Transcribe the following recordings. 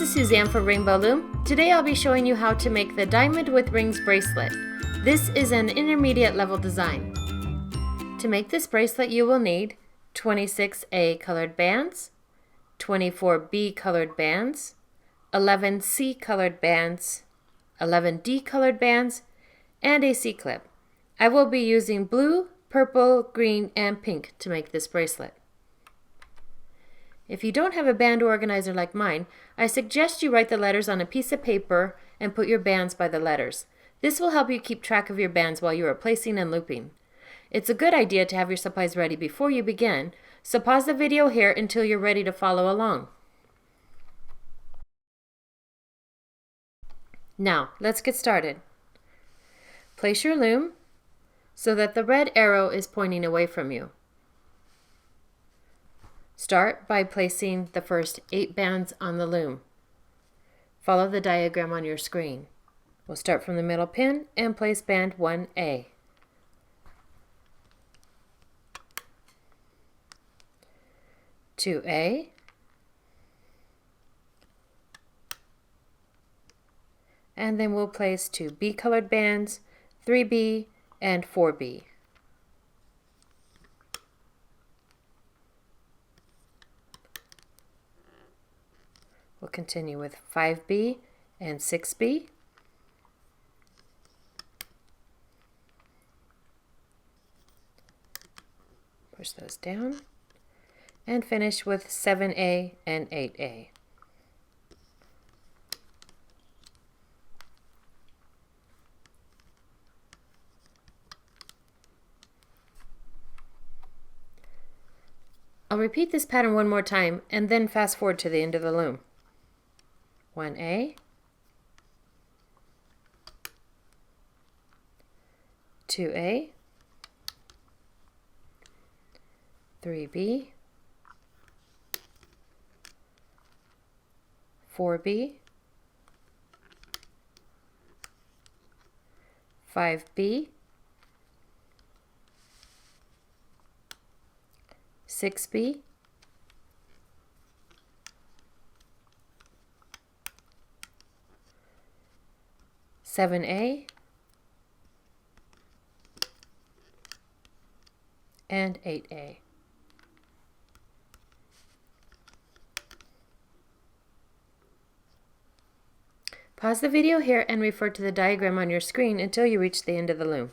is Suzanne for Rainbow Loom. Today I'll be showing you how to make the Diamond with Rings bracelet. This is an intermediate level design. To make this bracelet you will need 26A colored bands, 24B colored bands, 11C colored bands, 11D colored bands, and a C-clip. I will be using blue, purple, green, and pink to make this bracelet. If you don't have a band organizer like mine, I suggest you write the letters on a piece of paper and put your bands by the letters. This will help you keep track of your bands while you are placing and looping. It's a good idea to have your supplies ready before you begin, so pause the video here until you're ready to follow along. Now, let's get started. Place your loom so that the red arrow is pointing away from you. Start by placing the first 8 bands on the loom. Follow the diagram on your screen. We'll start from the middle pin and place band 1A. Two A, and then we'll place 2 B colored bands, 3B, and 4B. We'll continue with 5B and 6B. Push those down. And finish with 7A and 8A. I'll repeat this pattern one more time and then fast forward to the end of the loom. 1A, 2A, 3B, 4B, 5B, 6B, 7A, and 8A. Pause the video here and refer to the diagram on your screen until you reach the end of the loom.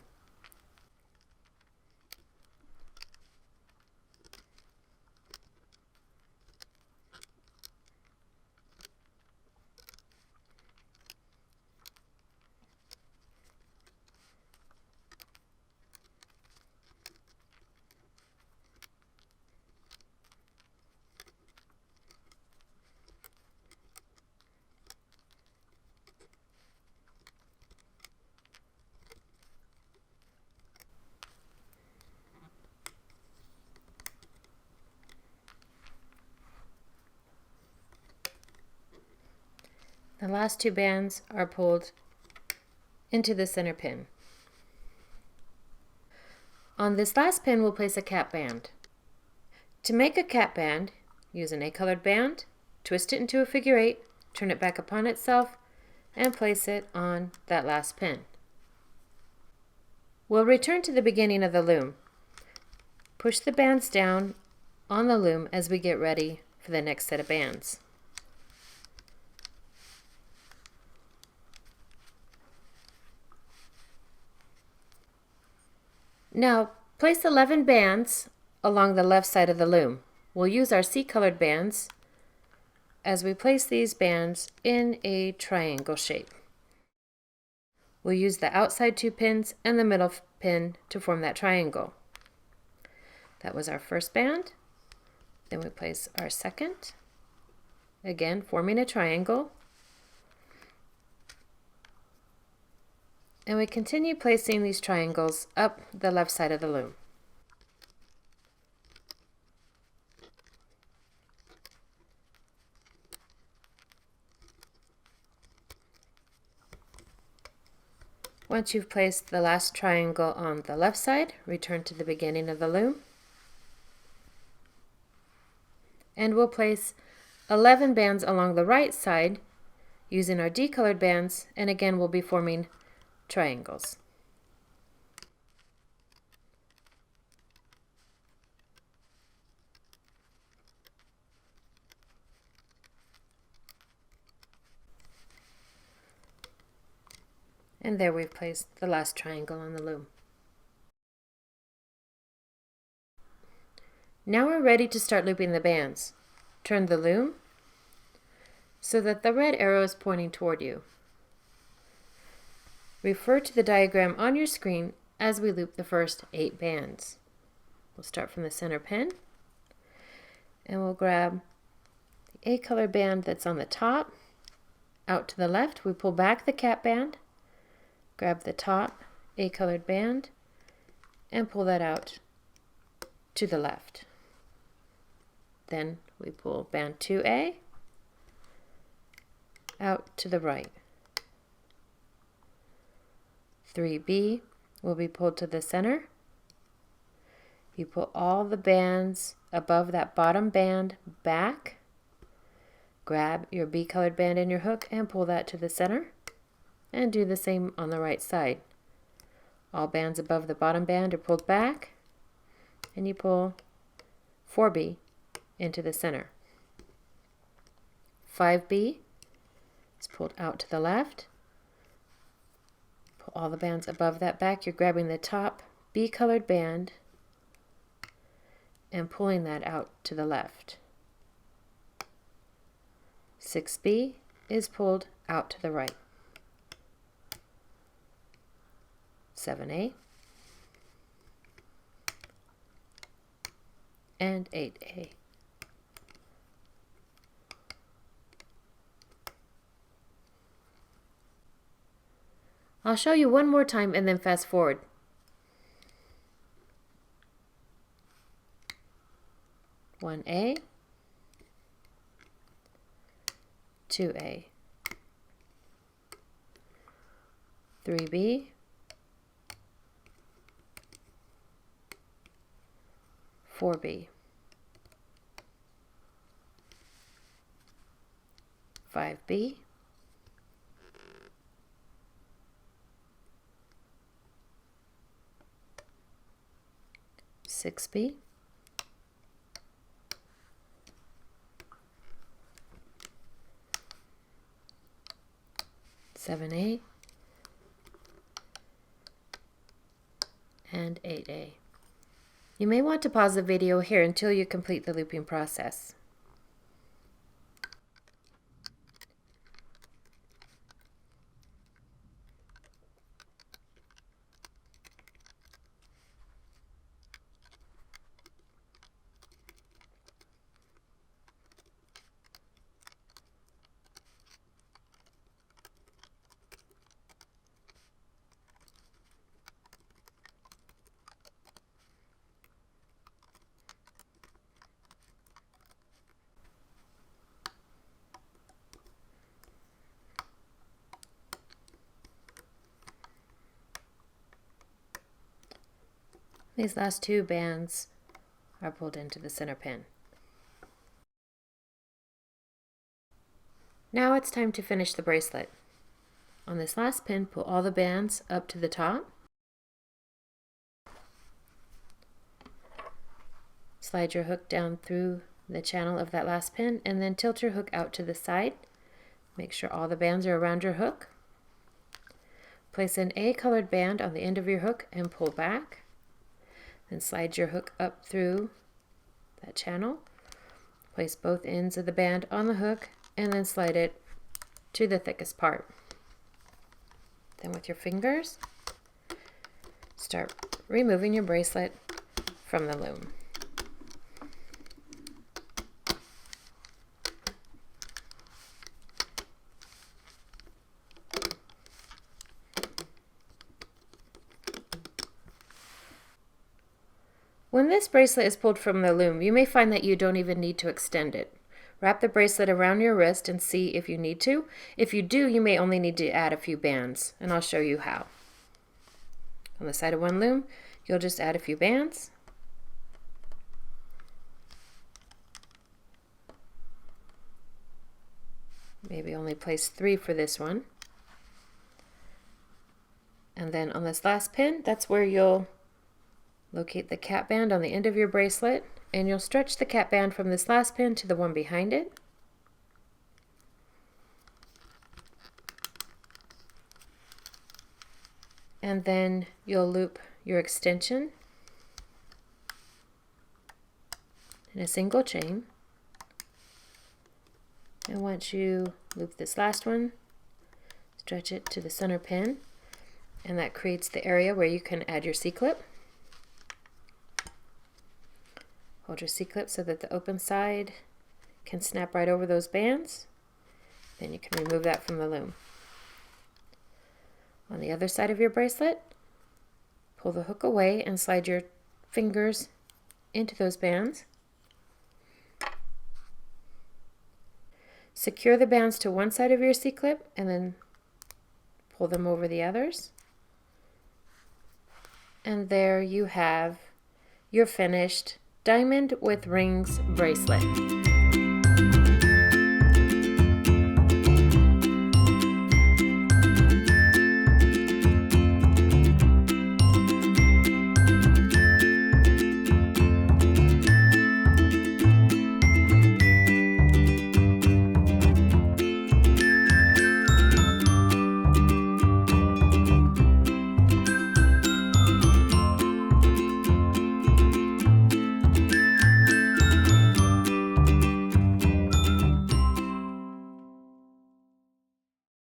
The last 2 bands are pulled into the center pin. On this last pin, we'll place a cap band. To make a cap band, use an A-colored band, twist it into a figure 8, turn it back upon itself, and place it on that last pin. We'll return to the beginning of the loom. Push the bands down on the loom as we get ready for the next set of bands. Now, place 11 bands along the left side of the loom. We'll use our C-colored bands as we place these bands in a triangle shape. We'll use the outside 2 pins and the middle pin to form that triangle. That was our first band. Then we place our second, again forming a triangle. And we continue placing these triangles up the left side of the loom. Once you've placed the last triangle on the left side, return to the beginning of the loom. And we'll place 11 bands along the right side using our decolored bands, and again we'll be forming triangles. And there we've placed the last triangle on the loom. Now we're ready to start looping the bands. Turn the loom so that the red arrow is pointing toward you. Refer to the diagram on your screen as we loop the first 8 bands. We'll start from the center pin and we'll grab the A colored band that's on the top. Out to the left, we pull back the cap band, grab the top A colored band and pull that out to the left. Then we pull band 2A out to the right. 3B will be pulled to the center. You pull all the bands above that bottom band back. Grab your B colored band in your hook and pull that to the center. And do the same on the right side. All bands above the bottom band are pulled back. And you pull 4B into the center. 5B is pulled out to the left. Pull all the bands above that back. You're grabbing the top B colored band and pulling that out to the left. 6B is pulled out to the right. 7A and 8A. I'll show you one more time and then fast forward. 1A, 2A, 3B, 4B, 5B, 6B, 7A, and 8A. You may want to pause the video here until you complete the looping process. These last 2 bands are pulled into the center pin. Now it's time to finish the bracelet. On this last pin, pull all the bands up to the top. Slide your hook down through the channel of that last pin and then tilt your hook out to the side. Make sure all the bands are around your hook. Place an A colored band on the end of your hook and pull back. Then slide your hook up through that channel. Place both ends of the band on the hook and then slide it to the thickest part. Then with your fingers, start removing your bracelet from the loom. When this bracelet is pulled from the loom, you may find that you don't even need to extend it. Wrap the bracelet around your wrist and see if you need to. If you do, you may only need to add a few bands, and I'll show you how. On the side of one loom, you'll just add a few bands. Maybe only place 3 for this one. And then on this last pin, that's where you'll locate the cap band on the end of your bracelet, and you'll stretch the cap band from this last pin to the one behind it. And then you'll loop your extension in a single chain. And once you loop this last one, stretch it to the center pin, and that creates the area where you can add your C-clip. Hold your C-clip so that the open side can snap right over those bands. Then you can remove that from the loom. On the other side of your bracelet, pull the hook away and slide your fingers into those bands. Secure the bands to one side of your C-clip and then pull them over the others. And there you have your finished diamond with rings bracelet.